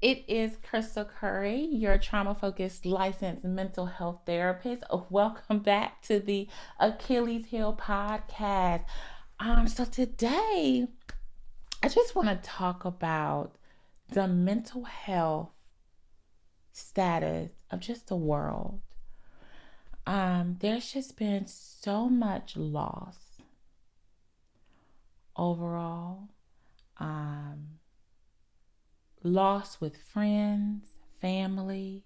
It is Crystal Curry, your trauma-focused licensed mental health therapist. Welcome back to the Achilles Heel podcast. So today I just want to talk about the mental health status of just the world. There's just been so much loss overall. Loss with friends, family,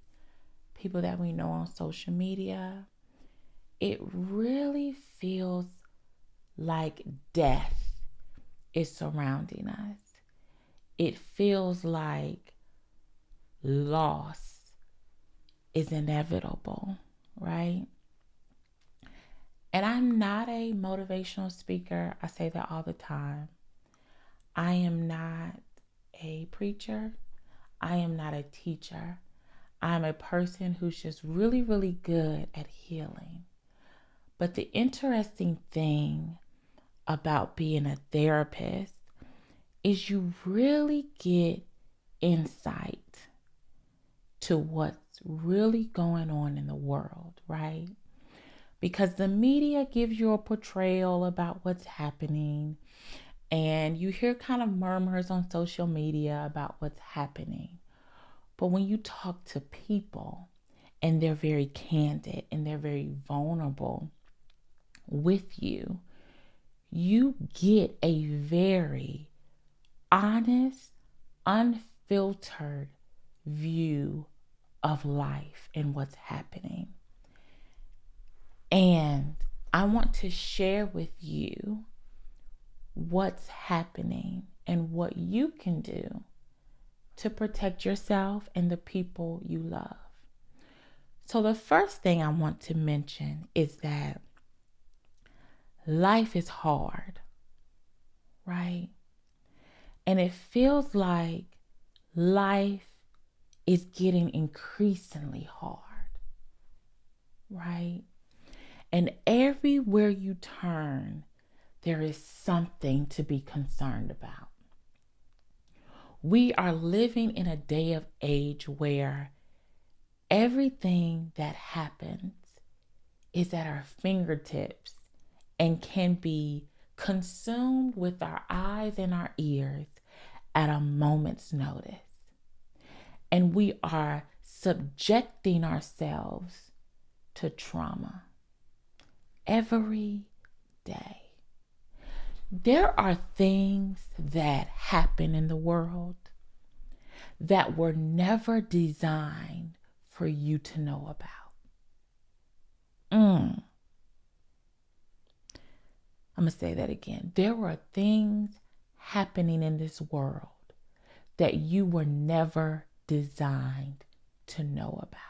people that we know on social media. It really feels like death is surrounding us. It feels like loss is inevitable, right? And I'm not a motivational speaker. I say that all the time. I am not a preacher. I am not a teacher. I'm a person who's just really, really good at healing. But the interesting thing about being a therapist is you really get insight to what's really going on in the world, right? Because the media gives you a portrayal about what's happening, and you hear kind of murmurs on social media about what's happening. But when you talk to people and they're very candid and they're very vulnerable with you, you get a very honest, unfiltered view of life and what's happening. And I want to share with you what's happening and what you can do to protect yourself and the people you love. So the first thing I want to mention is that life is hard, right? And it feels like life is getting increasingly hard, right? And everywhere you turn, there is something to be concerned about. We are living in a day of age where everything that happens is at our fingertips and can be consumed with our eyes and our ears at a moment's notice. And we are subjecting ourselves to trauma every day. There are things that happen in the world that were never designed for you to know about. I'm going to say that again. There were things happening in this world that you were never designed to know about.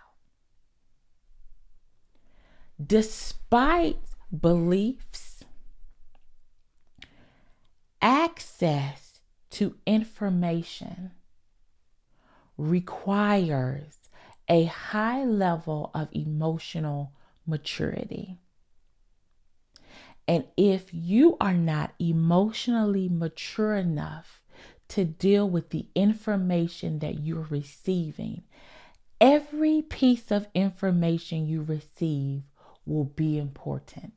Despite beliefs, access to information requires a high level of emotional maturity. And if you are not emotionally mature enough to deal with the information that you're receiving, every piece of information you receive will be important.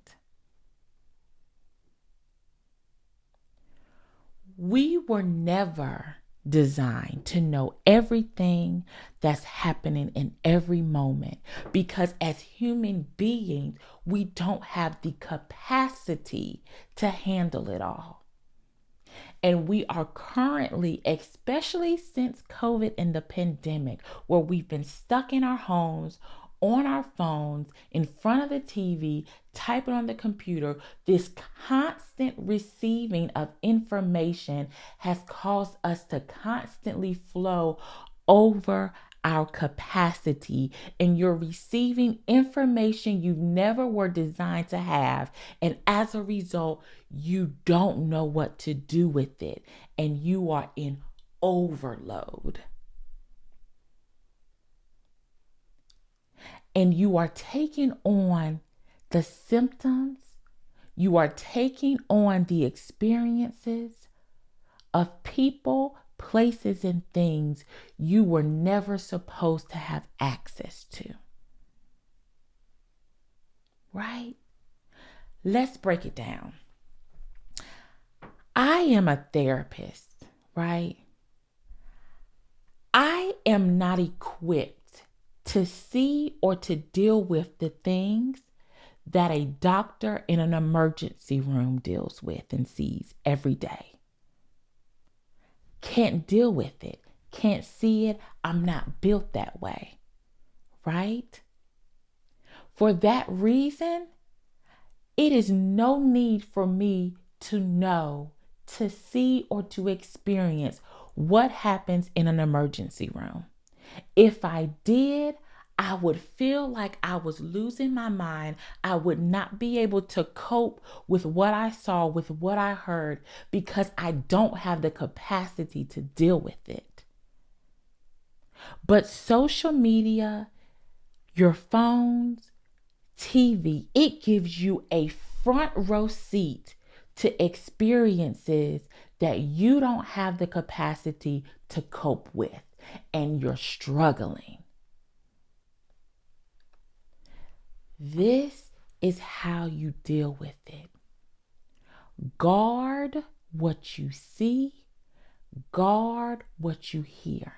We were never designed to know everything that's happening in every moment, because as human beings, we don't have the capacity to handle it all. And we are currently, especially since COVID and the pandemic, where we've been stuck in our homes, on our phones, in front of the TV, typing on the computer, this constant receiving of information has caused us to constantly flow over our capacity, and you're receiving information you never were designed to have, and as a result you don't know what to do with it, and you are in overload. And you are taking on the symptoms, you are taking on the experiences of people, places and things you were never supposed to have access to. Right? Let's break it down. I am a therapist, right? I am not equipped to see or to deal with the things that a doctor in an emergency room deals with and sees every day. Can't deal with it. Can't see it. I'm not built that way, right? For that reason, it is no need for me to know, to see, or to experience what happens in an emergency room. If I did, I would feel like I was losing my mind. I would not be able to cope with what I saw, with what I heard, because I don't have the capacity to deal with it. But social media, your phones, TV, it gives you a front row seat to experiences that you don't have the capacity to cope with, and you're struggling. This is how you deal with it. Guard what you see, guard what you hear.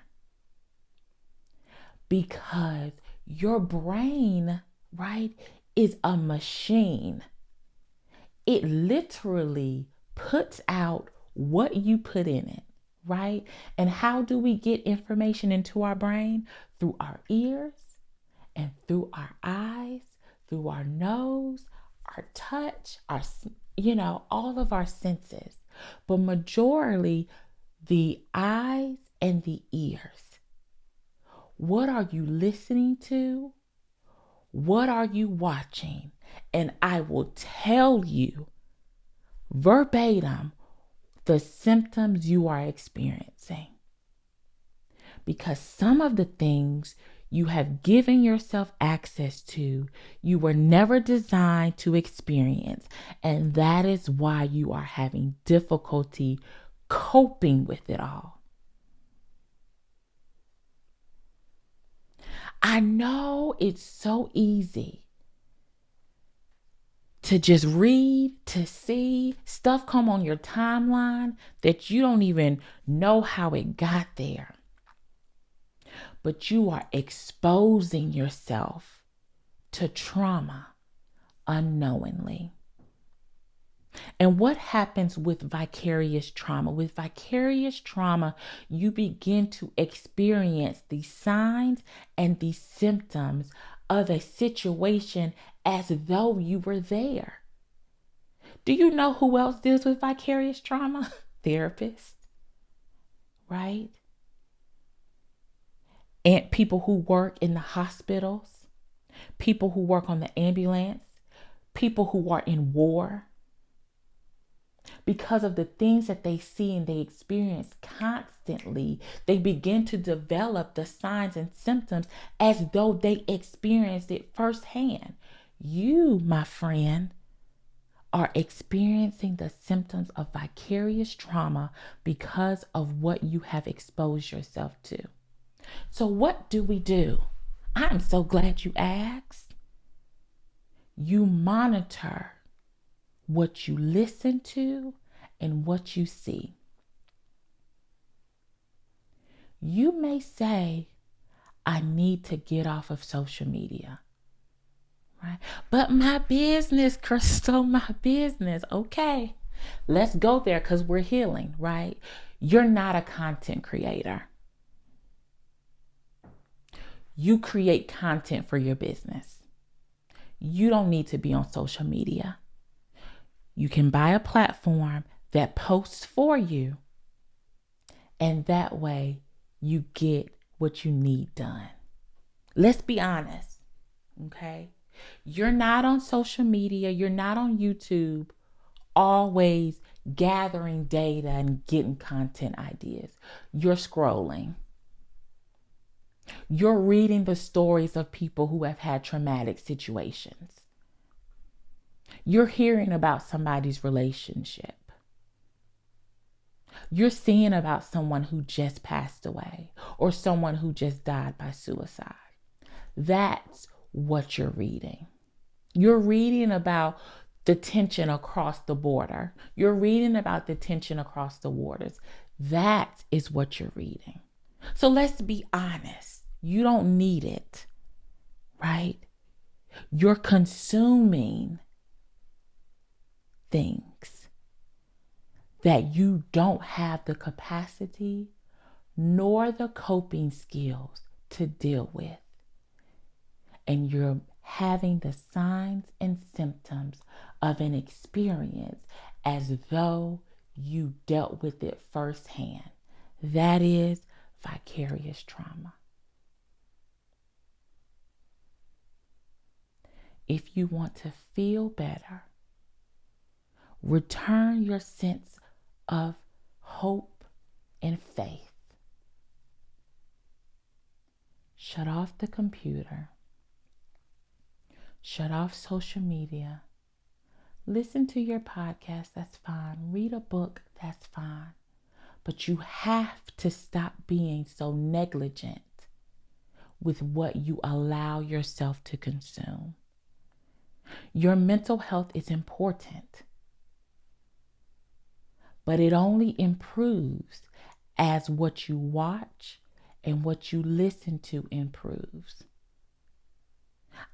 Because your brain, right, is a machine. It literally puts out what you put in it, right? And how do we get information into our brain? Through our ears and through our eyes, through our nose, our touch, all of our senses. But majorly the eyes and the ears. What are you listening to? What are you watching? And I will tell you verbatim the symptoms you are experiencing. Because some of the things you have given yourself access to, you were never designed to experience. And that is why you are having difficulty coping with it all. I know it's so easy to just read, to see stuff come on your timeline that you don't even know how it got there. But you are exposing yourself to trauma unknowingly. And what happens with vicarious trauma? With vicarious trauma, you begin to experience the signs and the symptoms of a situation as though you were there. Do you know who else deals with vicarious trauma? Therapists, right? And people who work in the hospitals, people who work on the ambulance, people who are in war. Because of the things that they see and they experience constantly, they begin to develop the signs and symptoms as though they experienced it firsthand. You, my friend, are experiencing the symptoms of vicarious trauma because of what you have exposed yourself to. So what do we do? I'm so glad you asked. You monitor what you listen to and what you see. You may say, I need to get off of social media, right? But my business, Crystal, my business. Okay, let's go there because we're healing, right? You're not a content creator. You create content for your business. You don't need to be on social media. You can buy a platform that posts for you, and that way you get what you need done. Let's be honest, okay? You're not on social media, you're not on YouTube always gathering data and getting content ideas. You're scrolling. You're reading the stories of people who have had traumatic situations. You're hearing about somebody's relationship. You're seeing about someone who just passed away or someone who just died by suicide. That's what you're reading. You're reading about the tension across the border. You're reading about the tension across the waters. That is what you're reading. So let's be honest. You don't need it, right? You're consuming things that you don't have the capacity nor the coping skills to deal with. And you're having the signs and symptoms of an experience as though you dealt with it firsthand. That is vicarious trauma. If you want to feel better, return your sense of hope and faith. Shut off the computer. Shut off social media. Listen to your podcast, that's fine. Read a book, that's fine. But you have to stop being so negligent with what you allow yourself to consume. Your mental health is important, but it only improves as what you watch and what you listen to improves.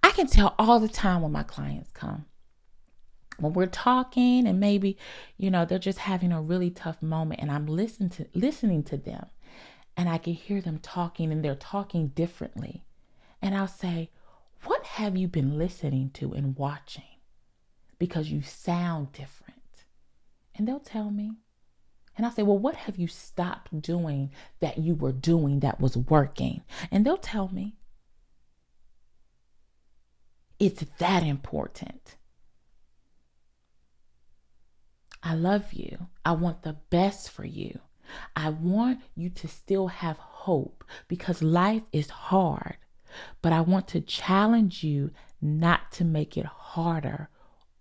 I can tell all the time when my clients come, when we're talking and maybe, they're just having a really tough moment and I'm listening to them and I can hear them talking and they're talking differently. And I'll say, what have you been listening to and watching? Because you sound different. And they'll tell me. And I'll say, well, what have you stopped doing that you were doing that was working? And they'll tell me. It's that important. I love you. I want the best for you. I want you to still have hope because life is hard. But I want to challenge you not to make it harder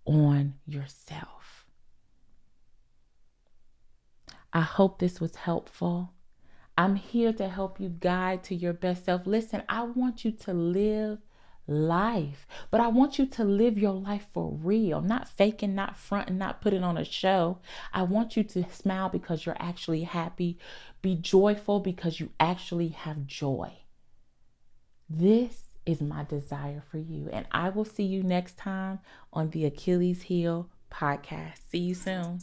on yourself. I hope this was helpful. I'm here to help you guide to your best self. Listen, I want you to live life, but I want you to live your life for real, not faking, not fronting, not putting on a show. I want you to smile because you're actually happy. Be joyful because you actually have joy. This is my desire for you, and I will see you next time on the Achilles Heel podcast. See you soon.